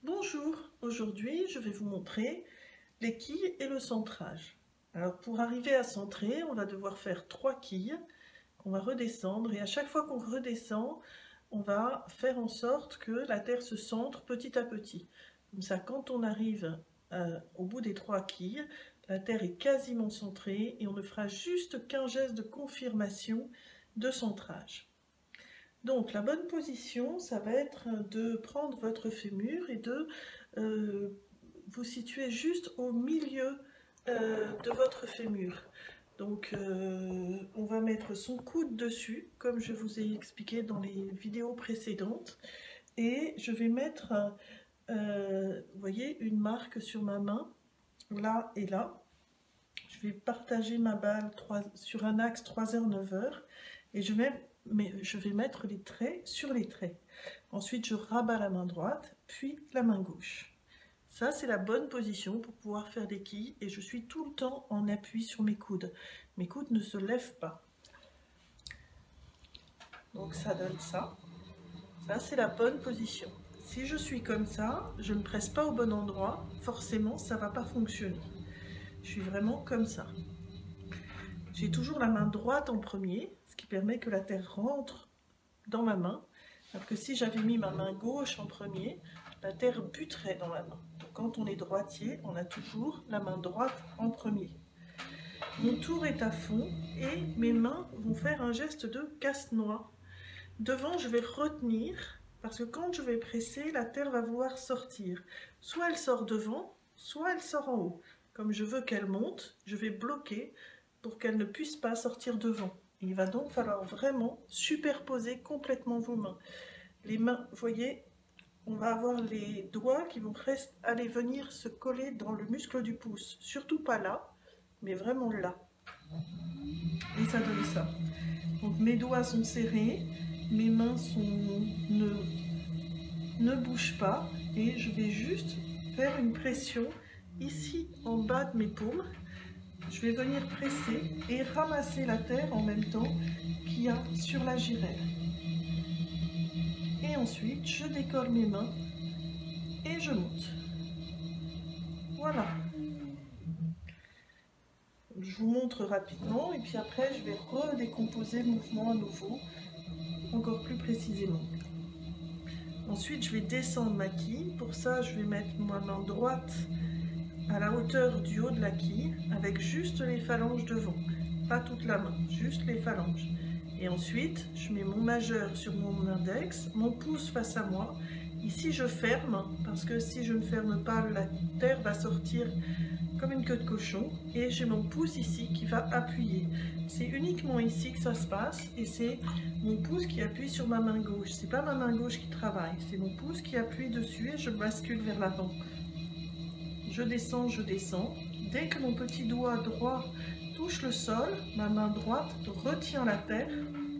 Bonjour, aujourd'hui je vais vous montrer les quilles et le centrage. Alors pour arriver à centrer, on va devoir faire 3 quilles qu'on va redescendre et à chaque fois qu'on redescend, on va faire en sorte que la terre se centre petit à petit. Comme ça, quand on arrive au bout des 3 quilles, la terre est quasiment centrée et on ne fera juste qu'un geste de confirmation de centrage. Donc la bonne position, ça va être de prendre votre fémur et de vous situer juste au milieu de votre fémur. Donc on va mettre son coude dessus, comme je vous ai expliqué dans les vidéos précédentes. Et je vais mettre, vous voyez, une marque sur ma main, là et là. Je vais partager ma balle sur un axe 3h, 9h. Et je vais mettre les traits sur les traits. Ensuite, je rabats la main droite, puis la main gauche. Ça, c'est la bonne position pour pouvoir faire des quilles. Et je suis tout le temps en appui sur mes coudes. Mes coudes ne se lèvent pas. Donc ça donne ça. Ça, c'est la bonne position. Si je suis comme ça, je ne presse pas au bon endroit, forcément, ça ne va pas fonctionner. Je suis vraiment comme ça. J'ai toujours la main droite en premier, ce qui permet que la terre rentre dans ma main. Alors que si j'avais mis ma main gauche en premier, la terre buterait dans la main. Donc quand on est droitier, on a toujours la main droite en premier. Mon tour est à fond et mes mains vont faire un geste de casse-noix. Devant, je vais retenir parce que quand je vais presser, la terre va vouloir sortir. Soit elle sort devant, soit elle sort en haut. Comme je veux qu'elle monte, je vais bloquer pour qu'elle ne puisse pas sortir devant. Il va donc falloir vraiment superposer complètement vos mains. Les mains, vous voyez, on va avoir les doigts qui vont aller venir se coller dans le muscle du pouce. Surtout pas là, mais vraiment là. Et ça donne ça. Donc mes doigts sont serrés, mes mains ne bougent pas et je vais juste faire une pression ici en bas de mes paumes. Je vais venir presser et ramasser la terre en même temps qu'il y a sur la giraelle. Et ensuite, je décolle mes mains et je monte. Voilà. Je vous montre rapidement et puis après, je vais redécomposer le mouvement à nouveau, encore plus précisément. Ensuite, je vais descendre ma quille. Pour ça, je vais mettre ma main droite à la hauteur du haut de la quille avec juste les phalanges devant. Pas toute la main, juste les phalanges. Et ensuite, je mets mon majeur sur mon index, mon pouce face à moi. Ici, je ferme, parce que si je ne ferme pas, la terre va sortir comme une queue de cochon. Et j'ai mon pouce ici qui va appuyer. C'est uniquement ici que ça se passe, et c'est mon pouce qui appuie sur ma main gauche. C'est pas ma main gauche qui travaille, c'est mon pouce qui appuie dessus et je bascule vers l'avant. Je descends, je descends. Dès que mon petit doigt droit touche le sol, ma main droite retient la terre,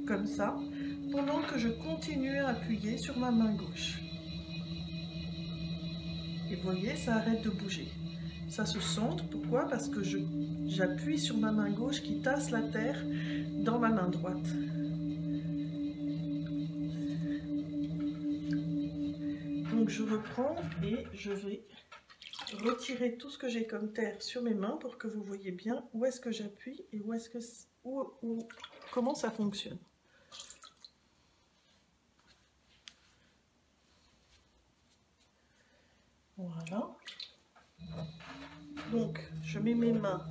comme ça, pendant que je continue à appuyer sur ma main gauche. Et vous voyez, ça arrête de bouger. Ça se centre, pourquoi? Parce que j'appuie sur ma main gauche qui tasse la terre dans ma main droite. Donc je reprends et je vais retirer tout ce que j'ai comme terre sur mes mains pour que vous voyez bien où est-ce que j'appuie et comment ça fonctionne. Voilà. Donc je mets mes mains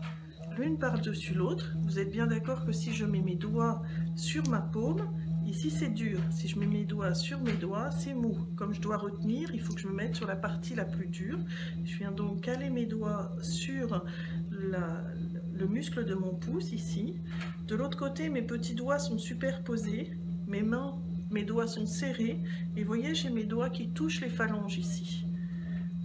l'une par-dessus l'autre. Vous êtes bien d'accord que si je mets mes doigts sur ma paume, ici c'est dur. Si je mets mes doigts sur mes doigts, c'est mou. Comme je dois retenir, il faut que je me mette sur la partie la plus dure. Je viens donc caler mes doigts sur le muscle de mon pouce ici. De l'autre côté, mes petits doigts sont superposés. Mes doigts sont serrés. Et vous voyez, j'ai mes doigts qui touchent les phalanges ici.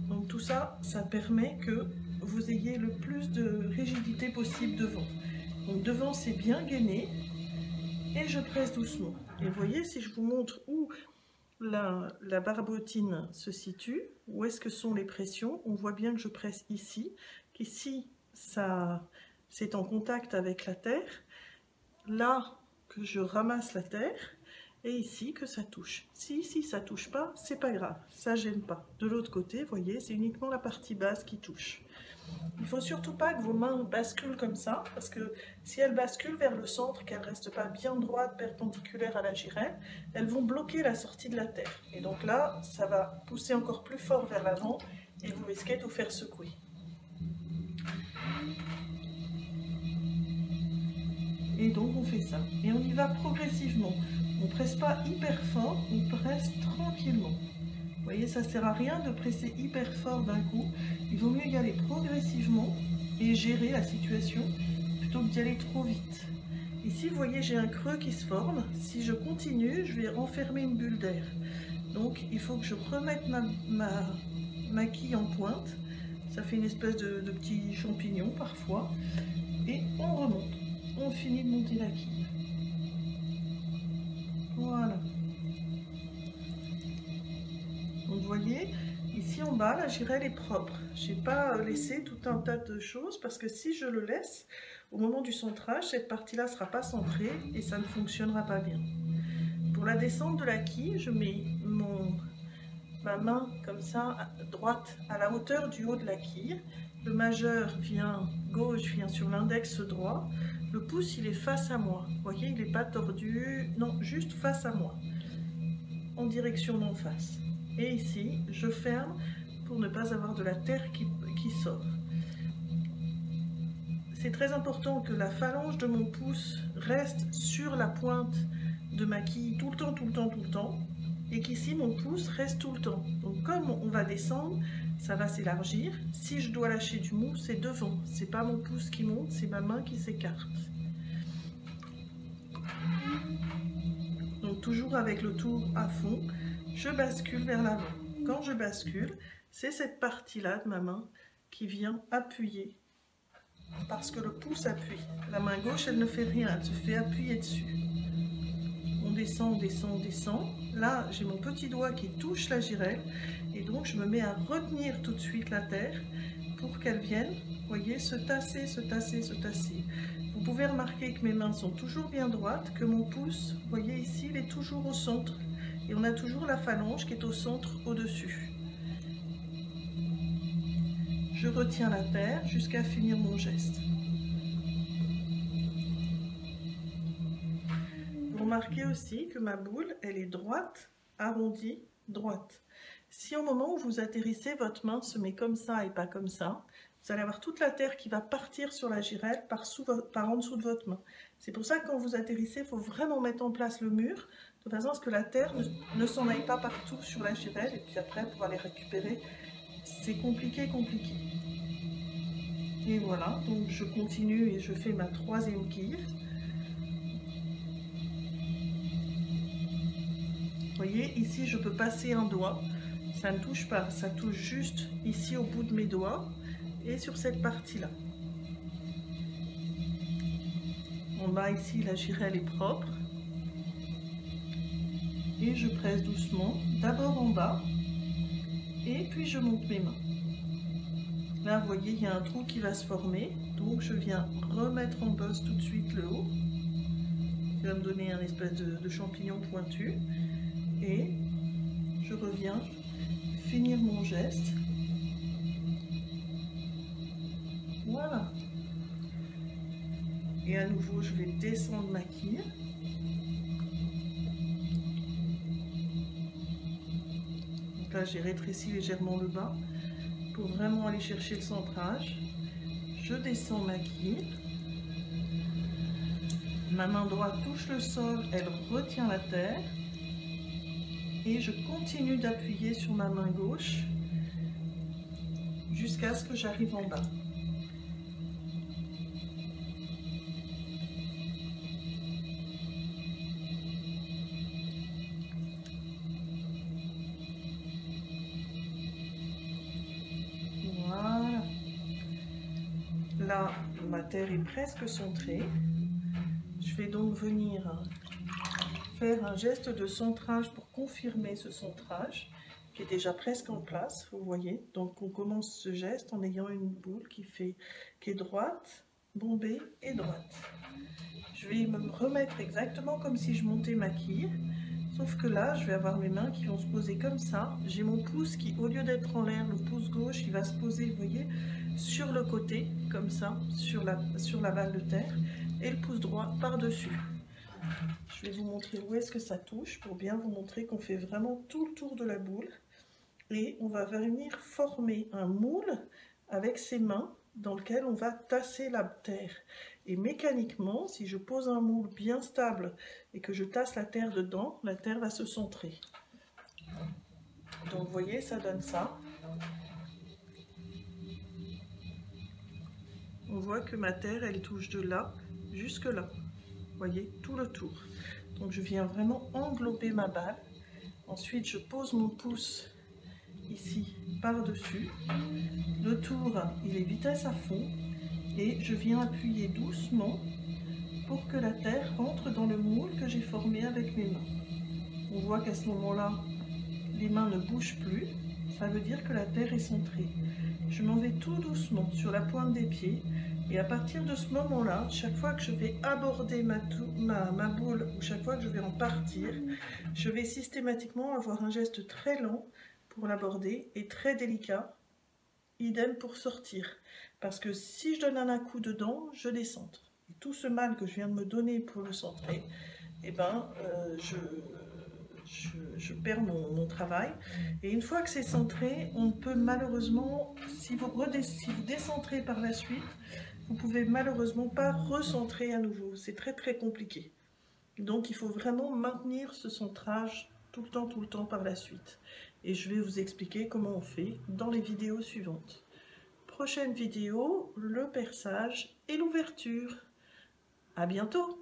Donc tout ça, ça permet que vous ayez le plus de rigidité possible devant. Donc devant, c'est bien gainé et je presse doucement. Et vous voyez, si je vous montre où la barbotine se situe, où est-ce que sont les pressions, on voit bien que je presse ici, qu'ici, c'est en contact avec la terre, là que je ramasse la terre, et ici que ça touche. Si ici ça touche pas, c'est pas grave, ça gêne pas. De l'autre côté, vous voyez, c'est uniquement la partie basse qui touche. Il ne faut surtout pas que vos mains basculent comme ça, parce que si elles basculent vers le centre, qu'elles ne restent pas bien droites, perpendiculaires à la girelle, elles vont bloquer la sortie de la terre. Et donc là, ça va pousser encore plus fort vers l'avant et vous risquez de vous faire secouer. Et donc on fait ça. Et on y va progressivement. On ne presse pas hyper fort, on presse tranquillement. Vous voyez, ça ne sert à rien de presser hyper fort d'un coup. Il vaut mieux y aller progressivement et gérer la situation plutôt que d'y aller trop vite. Ici, vous voyez, j'ai un creux qui se forme. Si je continue, je vais renfermer une bulle d'air. Donc, il faut que je remette ma quille en pointe. Ça fait une espèce de petit champignon parfois. Et on remonte. On finit de monter la quille. Voilà. Donc vous voyez, ici en bas, la girelle est propre. Je n'ai pas laissé tout un tas de choses parce que si je le laisse, au moment du centrage, cette partie-là ne sera pas centrée et ça ne fonctionnera pas bien. Pour la descente de la quille, je mets ma main comme ça, droite, à la hauteur du haut de la quille. Le majeur gauche vient sur l'index droit. Le pouce, il est face à moi. Vous voyez, il n'est pas tordu, non, juste face à moi, en direction d'en face. Et ici, je ferme pour ne pas avoir de la terre qui sort. C'est très important que la phalange de mon pouce reste sur la pointe de ma quille tout le temps, tout le temps, tout le temps. Et qu'ici, mon pouce reste tout le temps. Donc comme on va descendre, ça va s'élargir. Si je dois lâcher du mou, c'est devant. C'est pas mon pouce qui monte, c'est ma main qui s'écarte. Donc toujours avec le tour à fond, je bascule vers l'avant. Quand je bascule, c'est cette partie-là de ma main qui vient appuyer, parce que le pouce appuie. La main gauche, elle ne fait rien, elle se fait appuyer dessus. On descend, on descend, on descend. Là, j'ai mon petit doigt qui touche la girelle, et donc je me mets à retenir tout de suite la terre pour qu'elle vienne, vous voyez, se tasser, se tasser, se tasser. Vous pouvez remarquer que mes mains sont toujours bien droites, que mon pouce, vous voyez ici, il est toujours au centre. Et on a toujours la phalange qui est au centre, au-dessus. Je retiens la terre jusqu'à finir mon geste. Vous remarquez aussi que ma boule, elle est droite, arrondie, droite. Si au moment où vous atterrissez, votre main se met comme ça et pas comme ça, vous allez avoir toute la terre qui va partir sur la girelle par en dessous de votre main. C'est pour ça que quand vous atterrissez, il faut vraiment mettre en place le mur, de façon à ce que la terre ne s'en aille pas partout sur la girelle, et puis après, pour aller récupérer, c'est compliqué, compliqué. Et voilà, donc je continue et je fais ma troisième quille. Vous voyez, ici, je peux passer un doigt, ça ne touche pas, ça touche juste ici au bout de mes doigts et sur cette partie-là. En bas ici, la girelle est propre. Et je presse doucement, d'abord en bas, et puis je monte mes mains. Là, vous voyez, il y a un trou qui va se former, donc je viens remettre en bosse tout de suite le haut. Ça va me donner un espèce de champignon pointu. Et je reviens finir mon geste. Voilà. Et à nouveau, je vais descendre ma quille. Donc là, j'ai rétréci légèrement le bas pour vraiment aller chercher le centrage. Je descends ma quille. Ma main droite touche le sol, elle retient la terre. Et je continue d'appuyer sur ma main gauche jusqu'à ce que j'arrive en bas. Voilà. Là, ma terre est presque centrée. Je vais donc venir faire un geste de centrage pour confirmer ce centrage qui est déjà presque en place, vous voyez. Donc on commence ce geste en ayant une boule qui est droite, bombée et droite. Je vais me remettre exactement comme si je montais ma quille. Sauf que là, je vais avoir mes mains qui vont se poser comme ça. J'ai mon pouce qui, au lieu d'être en l'air, le pouce gauche, il va se poser, vous voyez, sur le côté, comme ça, sur la balle de terre, et le pouce droit par-dessus. Je vais vous montrer où est-ce que ça touche, pour bien vous montrer qu'on fait vraiment tout le tour de la boule. Et on va venir former un moule avec ses mains, dans lequel on va tasser la terre. Et mécaniquement, si je pose un moule bien stable et que je tasse la terre dedans, la terre va se centrer. Donc vous voyez, ça donne ça. On voit que ma terre, elle touche de là jusque là. Vous voyez, tout le tour. Donc je viens vraiment englober ma balle. Ensuite, je pose mon pouce ici par-dessus. Le tour, il est vitesse à fond. Et je viens appuyer doucement pour que la terre rentre dans le moule que j'ai formé avec mes mains. On voit qu'à ce moment-là, les mains ne bougent plus. Ça veut dire que la terre est centrée. Je m'en vais tout doucement sur la pointe des pieds. Et à partir de ce moment-là, chaque fois que je vais aborder ma boule ou chaque fois que je vais en partir, je vais systématiquement avoir un geste très lent pour l'aborder et très délicat. Idem pour sortir. Parce que si je donne un coup dedans, je descends. Et tout ce mal que je viens de me donner pour le centrer, eh ben, je perds mon travail. Et une fois que c'est centré, on peut malheureusement, si vous décentrez par la suite, vous pouvez malheureusement pas recentrer à nouveau. C'est très très compliqué. Donc il faut vraiment maintenir ce centrage tout le temps par la suite. Et je vais vous expliquer comment on fait dans les vidéos suivantes. Prochaine vidéo, le perçage et l'ouverture. À bientôt!